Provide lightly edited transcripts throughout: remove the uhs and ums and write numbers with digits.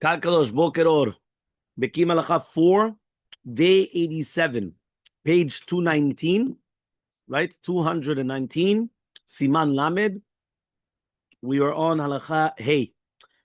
Kalkadosh Boker Or. Bekiim Bahalacha 4, day 87, page 219, right? 219, Siman Lamed. We are on Halacha Hey.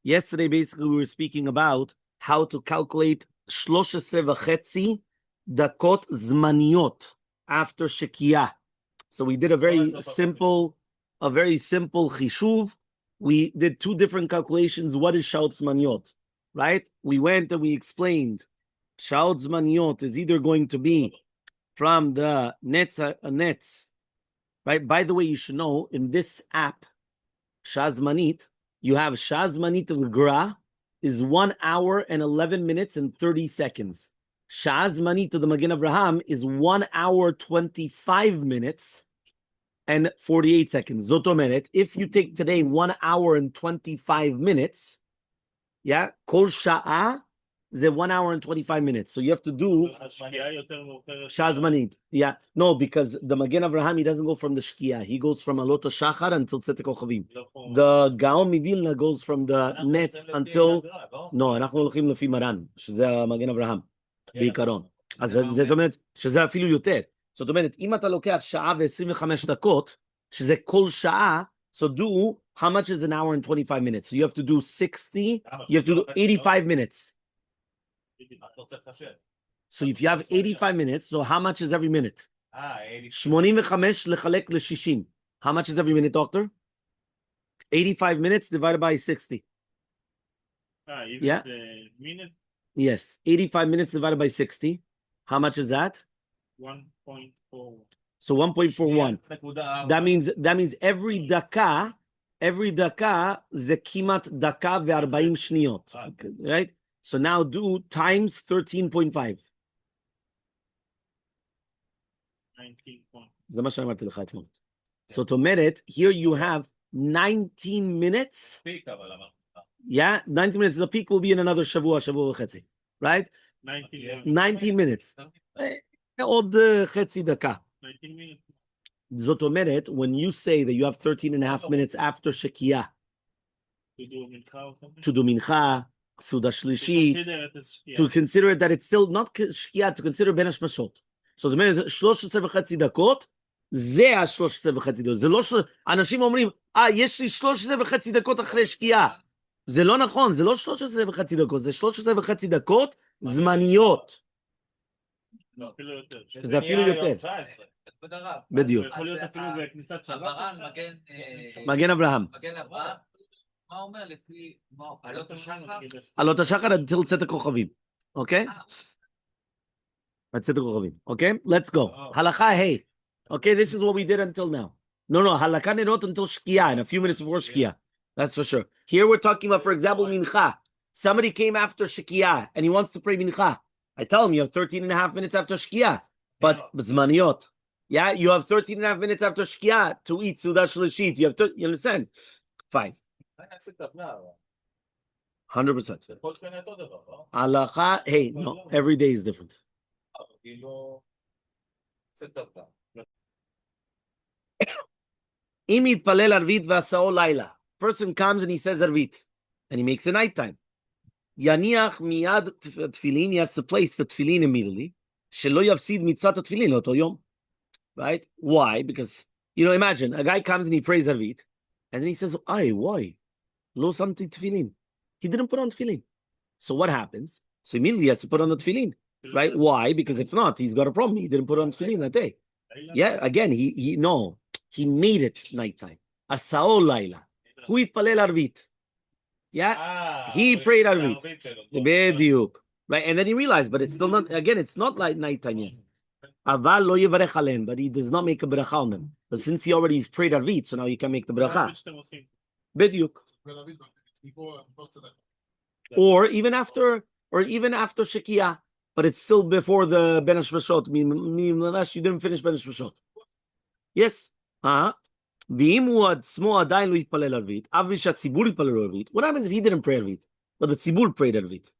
Yesterday, basically, we were speaking about how to calculate 13.5 dakot zmaniyot after Shekiah. So we did a very simple chishuv. We did two different calculations. What is shaot zmaniyot, right? We went and we explained shaot zmaniyot is either going to be from the nets, right? By the way, you should know in this app, Shazmanit, you have Shazmanit al-Gra is 1 hour and 11 minutes and 30 seconds. Shazmanit to the Magen Avraham is 1 hour 25 minutes and 48 seconds. Zotomeret, if you take today 1 hour and 25 minutes, yeah, kol sha'a is 1 hour and 25 minutes. So you have to do Shazmanit. Yeah, no, because the Magen Avraham, he doesn't go from the Shkia. He goes from Alot Shachar until Tzedek Kochavim. The Gaon Mivilna goes from the nets until... No, אנחנו הולכים לפי מרן, שזה המגן אברהם, בעיקרון. אז זאת אומרת, שזה אפילו יותר. זאת אומרת, אם אתה לוקח שעה ו-25 דקות, שזה כל שעה, so do, how much is an hour and 25 minutes? So you have to do 60, you have to do 85 minutes. So if you have 85 minutes, so how much is every minute? 85 לחלק ל-60. How much is every minute, doctor? 85 minutes divided by 60. Yeah? Minute? Yes. 85 minutes divided by 60. How much is that? 1.4. So 1.41. That means every daka זה כמעט דקה ו-40 שניות. Right? So now do times 13.5. 19. זה מה שאמרתי לך אתמול. זאת אומרת, here you have 19 minutes. Yeah, 19 minutes. The peak will be in another שבוע וחצי. Right? 19 minutes. עוד חצי דקה. 19 minutes. זאת אומרת, when you say that you have 13 and a half minutes after Shekiah to do mincha, סעודה שלישית, to consider it that it's still not Shekiah, to consider בין השמשות. זאת אומרת, 13.5 דקות, זה ה-13.5 דקות. זה לא אנשים אומרים, יש לי 13.5 דקות אחרי שקיעה. זה לא נכון, זה לא 13.5 דקות, זה 13.5 דקות זמניות. לא, אפילו יותר. זה אפילו יותר. בדיוק. יכול להיות אפילו בכניסת שבת. מגן אברהם. מה אומר לפי עלות השחר? עלות השחר עד צאת הכוכבים. אוקיי? עד צאת הכוכבים. אוקיי? Let's go. הלכה ה'. Okay, this is what we did until now. No, halakha nerot until shkia, in a few minutes before shkia. That's for sure. Here we're talking about, for example, mincha. Somebody came after shkia and he wants to pray mincha. I tell him you have 13 and a half minutes after shkia. But zmaniyot. Yeah, you have 13 and a half minutes after shkia to eat suda shlishit. You understand? Fine. 100%. Halakha, hey, no, every day is different. Person comes and he says Arvit, and he makes a nighttime. Yaniach miyad tefillin, he has to place the tefillin immediately. Shelo yafsid mitzvat tefillin oto yom. Right? Why? Because, imagine, a guy comes and he prays Arvit, and then he says, why? Lo samti tefillin. He didn't put on tefillin. So what happens? So immediately he has to put on the tefillin. Right? Why? Because if not, he's got a problem. He didn't put on tefillin that day. Yeah, again, he made it nighttime. Asao laila. Hu itpalel arvit. Yeah, he prayed arvit. Bediuk. Right, and then he realized, but it's still not. Again, it's not like nighttime yet. Aval lo yivarech alen, but he does not make a bracha on them. But since he already prayed arvit, so now he can make the bracha. Bediuk. Or even after Shekiah, but it's still before the Ben Hashmashot. You didn't finish Ben Hashmashot. Yes. What happens if he didn't pray Arvit, but the tzibur prayed Arvit?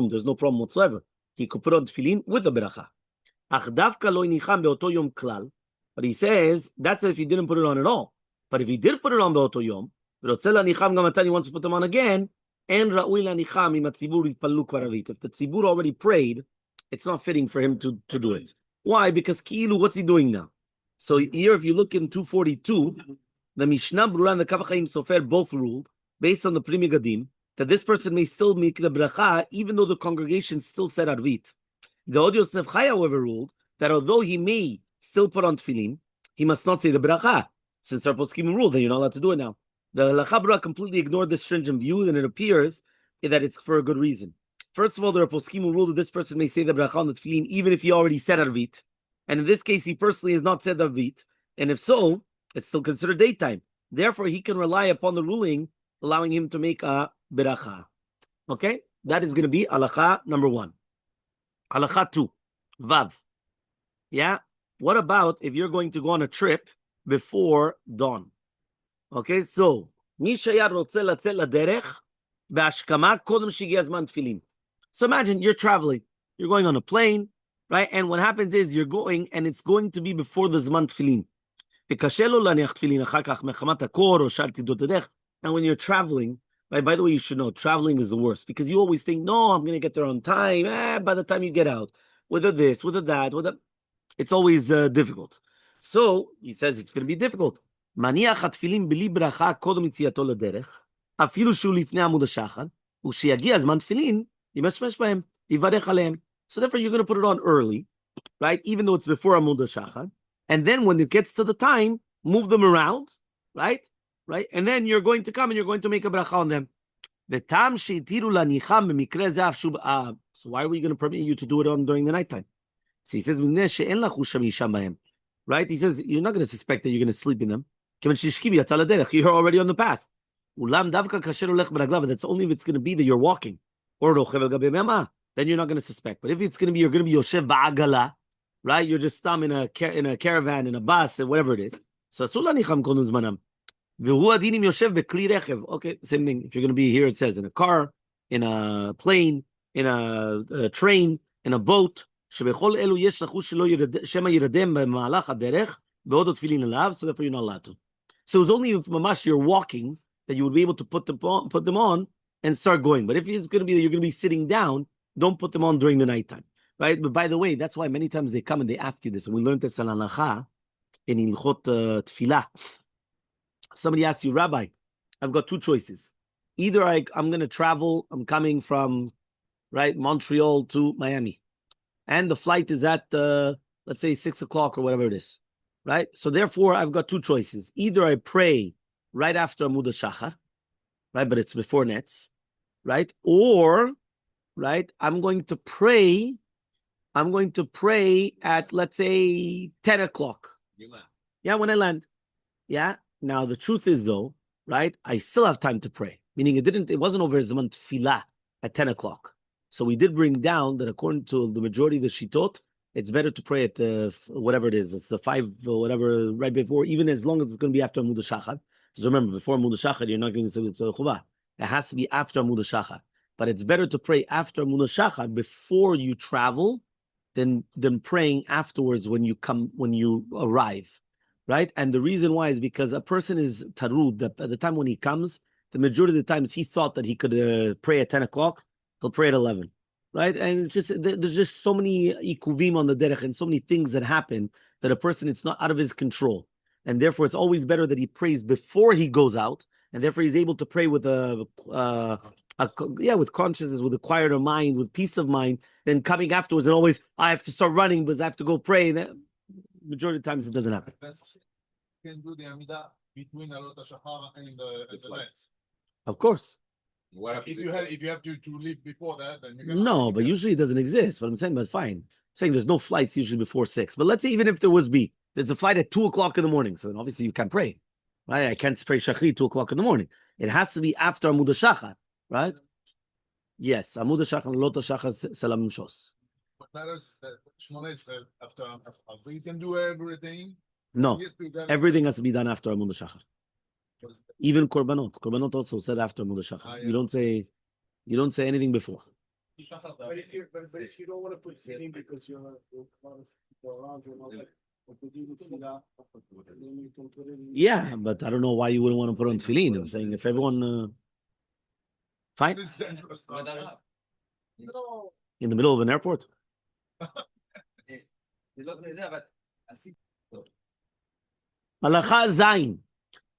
There's no problem whatsoever. He could put on tefillin with the beracha. But he says that's if he didn't put it on at all. But if he did put it on be'oto yom, he wants to put them on again, And Ra'ui lanicham im hatzibur yitpallu kvar arvit. If the tzibur already prayed, it's not fitting for him to do it. Why? Because ki'ilu, what's he doing now? So here, if you look in 242, the Mishnah Brura and the Kaf HaChaim Sofer both ruled, based on the Pri Megadim, that this person may still make the bracha, even though the congregation still said arvit. The Od Yosef Chai, however, ruled that although he may still put on tefillin, he must not say the bracha. Since our poskim ruled, then you're not allowed to do it now. The Halacha Brura completely ignored this stringent view, and it appears that it's for a good reason. First of all, the poskim ruled that this person may say the bracha on the tefillin, even if he already said arvit. And in this case, he personally has not said arvit. And if so, it's still considered daytime. Therefore, he can rely upon the ruling, allowing him to make a bracha. Okay? That is going to be halacha number 1. Halacha 2. Vav. Yeah? What about if you're going to go on a trip before dawn? Okay, so מי שהיה רוצה לצאת לדרך בהשכמה קודם שהגיע הזמן תפילין. So imagine you're traveling, you're going on a plane, right? And what happens is you're going, and it's going to be before the זמן תפילין. וקשה לו להניח תפילין אחר כך מחמת הקור או שאר תדות הדרך. And when you're traveling, right? By the way, you should know traveling is the worst because you always think, no, I'm going to get there on time. By the time you get out, whether this, whether that, whether it's always difficult. So he says it's going to be difficult. מניח התפילין בלי ברכה קודם יציאתו לדרך, אפילו שהוא לפני עמוד השחר, וכשיגיע הזמן תפילין, ימשמש בהם, יברך עליהם. So therefore you're going to put it on early, right? Even though it's before עמוד השחר. And then when it gets to the time, move them around, right? Right? And then you're going to come and you're going to make a bracha on them. וטעם שהתירו להניחם במקרה זה אף שוב, so why are we going to permit you to do it on during the nighttime? So he says, מפני שאין לך חוש שם בהם. Right? He says, you're not going to suspect that you're going to sleep in them. You're already on the path. But that's only if it's going to be that you're walking. Or then you're not going to suspect. But if it's going to be, you're going to be Yoshev Ba'agala, right? You're just in a caravan, in a bus, or whatever it is. So okay, same thing. If you're going to be here, it says in a car, in a plane, in a train, in a boat. So therefore you're not allowed to. So it's only if mamash you're walking that you would be able to put them on and start going. But if it's going to be that you're going to be sitting down, don't put them on during the nighttime, right? But by the way, that's why many times they come and they ask you this, and we learned this in halacha in ilchot tefillah. Somebody asks you, Rabbi, I've got 2 choices. Either I'm going to travel. I'm coming from Montreal to Miami, and the flight is at let's say 6 o'clock or whatever it is. Right? So therefore, I've got 2 choices. Either I pray right after Amud HaShachar, right? But it's before Netz, right? Or, right, I'm going to pray at, let's say, 10 o'clock. Yeah, when I land. Yeah? Now, the truth is, though, right, I still have time to pray. Meaning it wasn't over Zaman Tfilah at 10 o'clock. So we did bring down that according to the majority of the Shitot, it's better to pray at the whatever it is. It's the 5 or whatever right before, even as long as it's going to be after Amud HaShachar. Because remember, before Amud HaShachar, you're not going to say it's a chuvah. It has to be after Amud HaShachar. But it's better to pray after Amud HaShachar before you travel than praying afterwards when you arrive, right? And the reason why is because a person is tarud. At the time when he comes, the majority of the times he thought that he could pray at 10 o'clock. He'll pray at 11. Right, and it's just there's just so many ikuvim on the derech and so many things that happen that a person, it's not out of his control, and therefore it's always better that he prays before he goes out, and therefore he's able to pray with with consciousness, with a quieter mind, with peace of mind, than coming afterwards and always I have to start running because I have to go pray. And that, majority of times it doesn't happen. Can do the Amidah between Alot HaShachar and the Nets. Of course. If you have to leave before that, then you can. No, but usually it doesn't exist. But I'm saying, but fine. I'm saying there's no flights usually before 6. But let's say even if there be, there's a flight at 2 o'clock in the morning. So then obviously you can't pray, right? I can't pray Shachri 2 o'clock in the morning. It has to be after Amud HaShachar, right? Yes, Amud HaShachar, Lot HaShachar, Salam Shos. What matters is that Shmona is after. So you can do everything. No, everything has to be done after Amud HaShachar. Even korbanot. Korbanot also said after Amud HaShachar. Yeah. You don't say anything before. But if you don't want to put tefillin because you're around, yeah, but I don't know why you wouldn't want to put on tefillin. I'm saying if everyone Fine. It's dangerous. כבוד הרב. No. In the middle of an airport. זה לא זה, אבל עשיתי טוב. הלכה זין,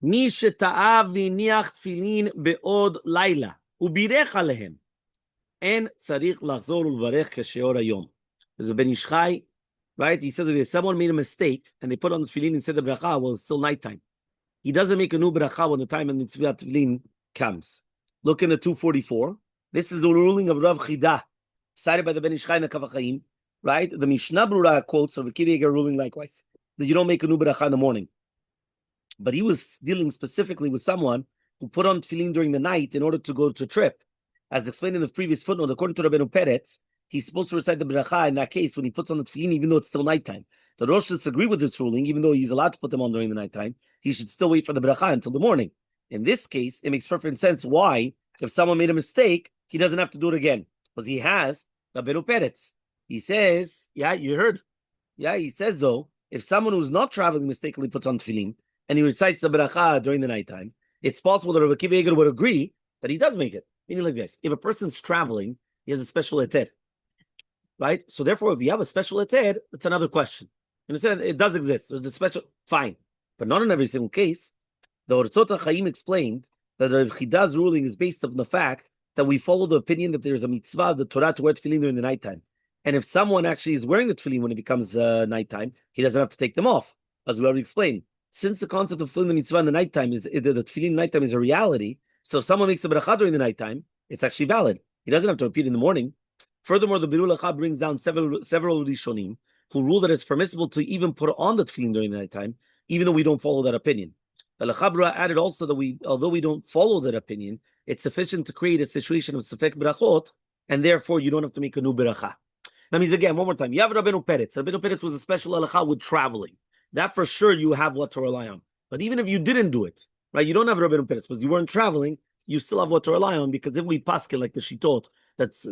מי שטעה והניח תפילין בעוד לילה, ובירך עליהם, אין צריך לחזור ולברך כשאור היום. זה בן איש חי, right? He says that if someone made a mistake, and they put on the tefillin instead of bracha, well, it's still nighttime. He doesn't make a new bracha when the time and the tefillin comes. Look in the 244. This is the ruling of Rav Chida, cited by the Ben Ish Chai in the Kavachayim, right? The Mishnah Brura quotes of Bekiim Bahalacha ruling likewise, that you don't make a new bracha in the morning. But he was dealing specifically with someone who put on tefillin during the night in order to go to a trip. As explained in the previous footnote, according to Rabbeinu Peretz, he's supposed to recite the bracha in that case when he puts on the tefillin, even though it's still nighttime. The Rosh disagree with this ruling, even though he's allowed to put them on during the nighttime. He should still wait for the bracha until the morning. In this case, it makes perfect sense why, if someone made a mistake, he doesn't have to do it again. Because he has Rabbeinu Peretz. He says, yeah, you heard. Yeah, he says though, if someone who's not traveling mistakenly puts on tefillin, and he recites the bracha during the nighttime, it's possible that Rabbi Bekiim would agree that he does make it. Meaning like this, if a person's traveling, he has a special eter, right? So therefore, if you have a special eter, it's another question. You understand? It does exist. There's a special, fine. But not in every single case. The Ortzot HaChaim explained that Rav Chida's ruling is based on the fact that we follow the opinion that there's a mitzvah of the Torah to wear tefillin during the nighttime. And if someone actually is wearing the tefillin when it becomes nighttime, he doesn't have to take them off, as we already explained. Since the concept of fulfilling the mitzvah in the nighttime is the tefillin in nighttime is a reality, so if someone makes a bracha during the nighttime, it's actually valid. He doesn't have to repeat in the morning. Furthermore, the Bekiim Bahalacha brings down several Rishonim who rule that it's permissible to even put on the tefillin during the nighttime, even though we don't follow that opinion. The Lechabra added also that although we don't follow that opinion, it's sufficient to create a situation of sefek brachot, and therefore you don't have to make a new bracha. That means again, one more time, you have Rabbeinu Peretz. Rabbeinu Peretz was a special halacha with traveling. That for sure you have what to rely on. But even if you didn't do it, right, you don't have Rabbeinu Peretz because you weren't traveling, you still have what to rely on, because if we paskin like the shitot, that's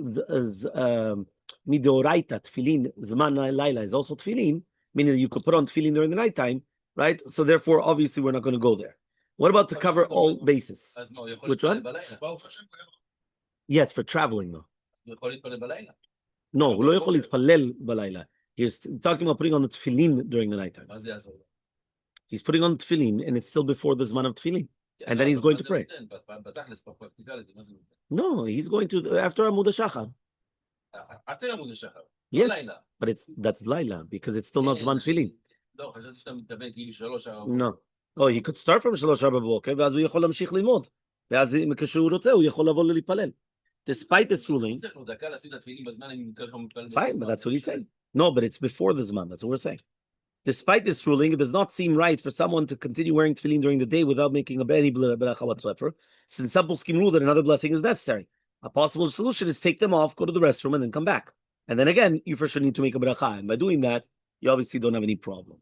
midoraita tefillin zman laila is also tefillin, meaning that you could put on tefillin during the nighttime, right? So therefore, obviously, we're not going to go there. What about to cover all bases? Which one? Yes, for traveling though. No, הוא לא יכול להתפלל בלילה. He's talking about putting on the tefillin during the nighttime. He's putting on tefillin, and it's still before the zman of tefillin. And then he's going to pray. No, he's going to after Amud HaShachar. Yes, but that's Laila because it's still not Zman Tefillin. No. Oh, he could start from 3-4 בבוקר, ואז הוא יכול להמשיך ללמוד. ואז כשהוא רוצה, הוא יכול לבוא להתפלל. Despite this ruling, fine, but that's what he's saying. No, but it's before the Zman. That's what we're saying. Despite this ruling, it does not seem right for someone to continue wearing tefillin during the day without making any bracha whatsoever, since some poskim rule that another blessing is necessary. A possible solution is take them off, go to the restroom, and then come back. And then again, you for sure need to make a bracha. And by doing that, you obviously don't have any problem.